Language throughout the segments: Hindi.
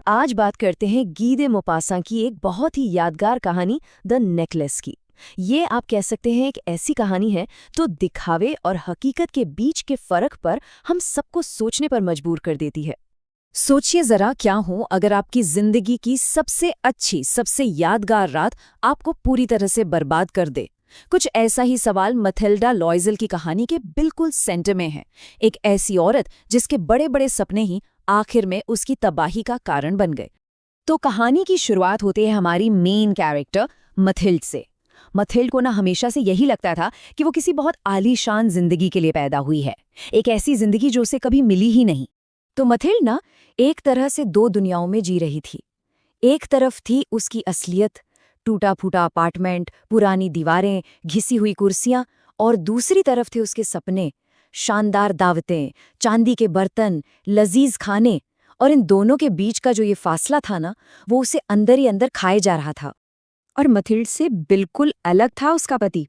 आज बात करते हैं गी दे मोपासां की एक बहुत ही यादगार कहानी द नेकलेस की। ये आप कह सकते हैं एक ऐसी कहानी है जो दिखावे और हकीकत के बीच के फर्क पर हम सबको सोचने पर मजबूर कर देती है। सोचिए जरा क्या हो अगर आपकी जिंदगी की सबसे अच्छी, सबसे यादगार रात आपको पूरी तरह से बर्बाद कर दे। कुछ ऐसा ही सवाल मथिल्डा लॉयजल की कहानी के बिल्कुल सेंटर में है। एक ऐसी औरत जिसके बड़े बड़े सपने ही आखिर में उसकी तबाही का कारण बन गए। तो कहानी की शुरुआत होती है हमारी मेन कैरेक्टर मथिल्ड से। मथिल्ड को ना हमेशा से यही लगता था कि वो किसी बहुत आलीशान जिंदगी के लिए पैदा हुई है, एक ऐसी जिंदगी जो उसे कभी मिली ही नहीं। तो मथिल्ड ना एक तरह से दो दुनियाओं में जी रही थी। एक तरफ थी उसकी असलियत, टूटा फूटा अपार्टमेंट, पुरानी दीवारें, घिसी हुई कुर्सियां, और दूसरी तरफ थे उसके सपने, शानदार दावतें, चांदी के बर्तन, लजीज खाने। और इन दोनों के बीच का जो ये फासला था ना, वो उसे अंदर ही अंदर खाए जा रहा था। और मथिल्ड से बिल्कुल अलग था उसका पति,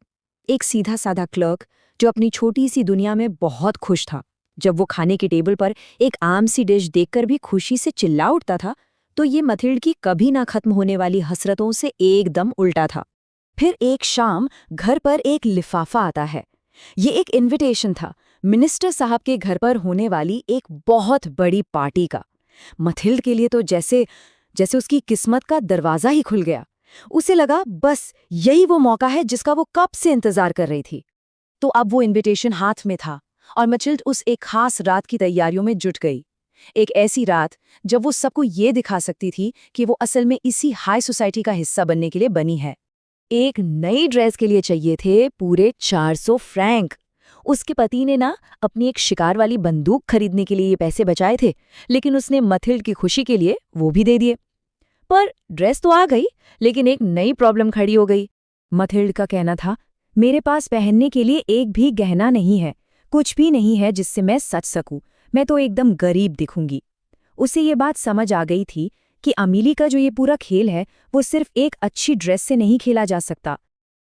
एक सीधा साधा क्लर्क जो अपनी छोटी सी दुनिया में बहुत खुश था। जब वो खाने के टेबल पर एक आम सी डिश देखकर भी खुशी से चिल्ला उठता था, तो ये मथिल्ड की कभी ना खत्म होने वाली हसरतों से एकदम उल्टा था। फिर एक शाम घर पर एक लिफाफा आता है। ये एक इनविटेशन था मिनिस्टर साहब के घर पर होने वाली एक बहुत बड़ी पार्टी का। मथिल्ड के लिए तो जैसे जैसे उसकी किस्मत का दरवाजा ही खुल गया। उसे लगा बस यही वो मौका है जिसका वो कब से इंतजार कर रही थी। तो अब वो इनविटेशन हाथ में था और मथिल्ड उस एक खास रात की तैयारियों में जुट गई। एक ऐसी रात जब वो सबको ये दिखा सकती थी कि वो असल में इसी हाई सोसाइटी का हिस्सा बनने के लिए बनी है। एक नई ड्रेस के लिए चाहिए थे पूरे 400 फ्रैंक। उसके पति ने ना अपनी एक शिकार वाली बंदूक खरीदने के लिए ये पैसे बचाए थे, लेकिन उसने मथिल्ड की खुशी के लिए वो भी दे दिए। पर ड्रेस तो आ गई, लेकिन एक नई प्रॉब्लम खड़ी हो गई। मथिल्ड का कहना था, मेरे पास पहनने के लिए एक भी गहना नहीं है, कुछ भी नहीं है जिससे मैं सच सकूं, मैं तो एकदम गरीब दिखूंगी। उसे ये बात समझ आ गई थी कि अमीली का जो ये पूरा खेल है वो सिर्फ एक अच्छी ड्रेस से नहीं खेला जा सकता।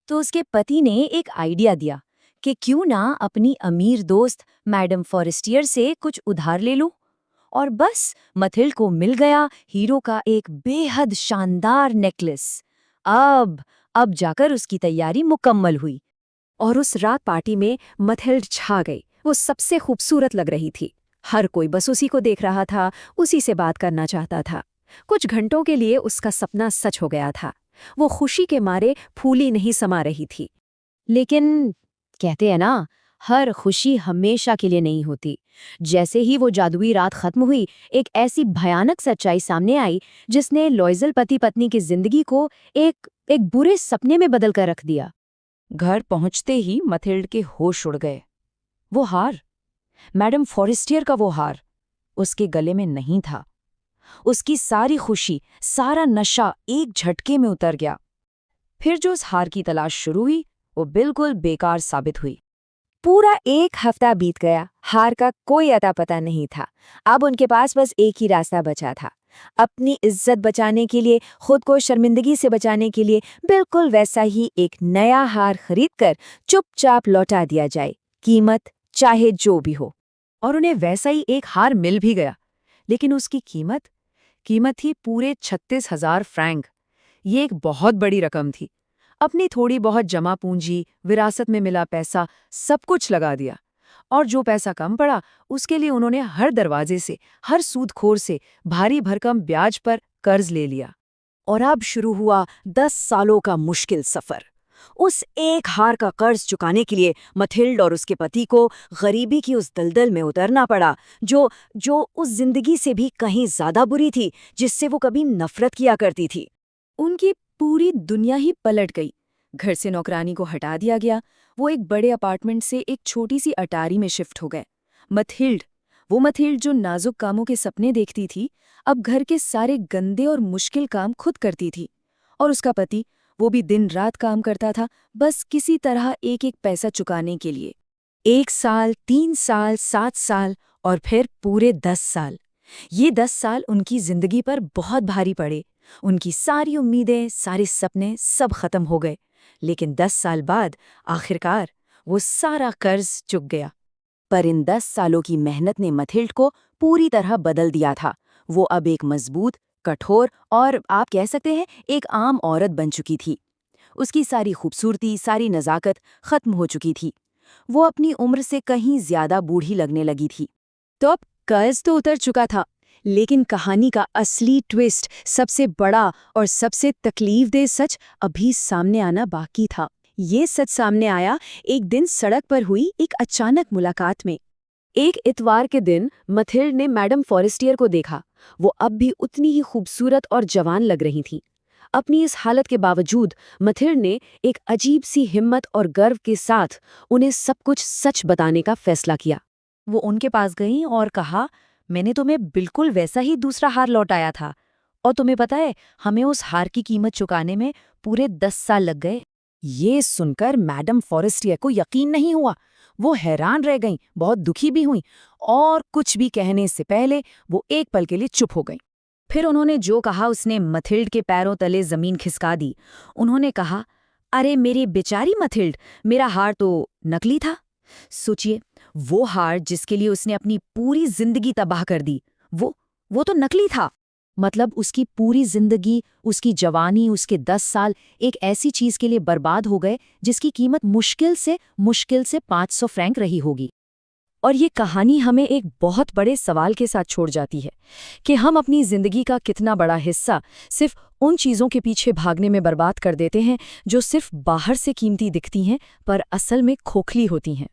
तो उसके पति ने एक आइडिया दिया कि क्यों ना अपनी अमीर दोस्त मैडम फॉरेस्टियर से कुछ उधार ले लूं। और बस मथिल्ड को मिल गया हीरो का एक बेहद शानदार नेकलेस। अब जाकर उसकी तैयारी मुकम्मल हुई और उस रात पार्टी में मथिल्ड छा गई। वो सबसे खूबसूरत लग रही थी। हर कोई बस उसी को देख रहा था, उसी से बात करना चाहता था। कुछ घंटों के लिए उसका सपना सच हो गया था। वो खुशी के मारे फूली नहीं समा रही थी। लेकिन कहते हैं ना, हर खुशी हमेशा के लिए नहीं होती। जैसे ही वो जादुई रात खत्म हुई, एक ऐसी भयानक सच्चाई सामने आई जिसने लॉयजल पति पत्नी की जिंदगी को एक बुरे सपने में बदल कर रख दिया। घर पहुंचते ही मथिल्ड के होश उड़ गए। वो हार, मैडम फॉरेस्टियर का वो हार, उसके गले में नहीं था। उसकी सारी खुशी, सारा नशा एक झटके में उतर गया। फिर जो उस हार की तलाश शुरू हुई, वो बिल्कुल बेकार साबित हुई। पूरा एक हफ्ता बीत गया, हार का कोई अता पता नहीं था। अब उनके पास बस एक ही रास्ता बचा था, अपनी इज्जत बचाने के लिए, खुद को शर्मिंदगी से बचाने के लिए बिल्कुल वैसा ही एक नया हार खरीदकर चुपचाप लौटा दिया जाए, कीमत चाहे जो भी हो। और उन्हें वैसा ही एक हार मिल भी गया, लेकिन उसकी कीमत थी पूरे 36,000 फ्रैंक। ये एक बहुत बड़ी रकम थी। अपनी थोड़ी बहुत जमा पूंजी, विरासत में मिला पैसा, सब कुछ लगा दिया। और जो पैसा कम पड़ा, उसके लिए उन्होंने हर दरवाजे से, हर सूदखोर से भारी भरकम ब्याज पर कर्ज ले लिया। और अब शुरू हुआ 10 सालों का मुश्किल सफर। उस एक हार का कर्ज चुकाने के लिए मथिल्ड और उसके पति को गरीबी की उस दलदल में उतरना पड़ा, जो उस जिंदगी से भी कहीं ज्यादा बुरी थी जिससे वो कभी नफरत किया करती थी। उनकी पूरी दुनिया ही पलट गई। घर से नौकरानी को हटा दिया गया। वो एक बड़े अपार्टमेंट से एक छोटी सी अटारी में शिफ्ट हो गए। मथिल्ड जो नाजुक कामों के सपने देखती थी, अब घर के सारे गंदे और मुश्किल काम खुद करती थी। और उसका पति, वो भी दिन रात काम करता था, बस किसी तरह एक एक पैसा चुकाने के लिए। 1 साल, 3 साल, 7 साल और फिर पूरे 10 साल। ये 10 साल उनकी जिंदगी पर बहुत भारी पड़े। उनकी सारी उम्मीदें, सारे सपने सब खत्म हो गए। लेकिन 10 साल बाद आखिरकार वो सारा कर्ज चुक गया। पर इन 10 सालों की मेहनत ने मथिल्ड को पूरी तरह बदल दिया था। वो अब एक मजबूत, कठोर और आप कह सकते हैं एक आम औरत बन चुकी थी। उसकी सारी खूबसूरती, सारी नज़ाकत खत्म हो चुकी थी। वो अपनी उम्र से कहीं ज्यादा बूढ़ी लगने लगी थी। तो अब कर्ज तो उतर चुका था, लेकिन कहानी का असली ट्विस्ट, सबसे बड़ा और सबसे तकलीफदेह सच अभी सामने आना बाकी था। ये सच सामने आया एक दिन सड़क पर हुई एक अचानक मुलाकात में। एक इतवार के दिन मथिल्ड ने मैडम फॉरेस्टियर को देखा। वो अब भी उतनी ही खूबसूरत और जवान लग रही थी। अपनी इस हालत के बावजूद मथिल्ड ने एक अजीब सी हिम्मत और गर्व के साथ उन्हें सब कुछ सच बताने का फैसला किया। वो उनके पास गई और कहा, मैंने तुम्हें बिल्कुल वैसा ही दूसरा हार लौटाया था, और तुम्हें पता है हमें उस हार की कीमत चुकाने में पूरे 10 साल लग गए। ये सुनकर मैडम फॉरेस्टियर को यकीन नहीं हुआ। वो हैरान रह गईं, बहुत दुखी भी हुईं, और कुछ भी कहने से पहले वो एक पल के लिए चुप हो गईं। फिर उन्होंने जो कहा उसने मथिल्ड के पैरों तले जमीन खिसका दी। उन्होंने कहा, अरे मेरी बेचारी मथिल्ड, मेरा हार तो नकली था। सोचिए, वो हार जिसके लिए उसने अपनी पूरी जिंदगी तबाह कर दी, वो तो नकली था। मतलब उसकी पूरी जिंदगी, उसकी जवानी, उसके 10 साल एक ऐसी चीज के लिए बर्बाद हो गए जिसकी कीमत मुश्किल से 500 फ्रैंक रही होगी। और ये कहानी हमें एक बहुत बड़े सवाल के साथ छोड़ जाती है कि हम अपनी जिंदगी का कितना बड़ा हिस्सा सिर्फ उन चीज़ों के पीछे भागने में बर्बाद कर देते हैं जो सिर्फ बाहर से कीमती दिखती हैं पर असल में खोखली होती हैं।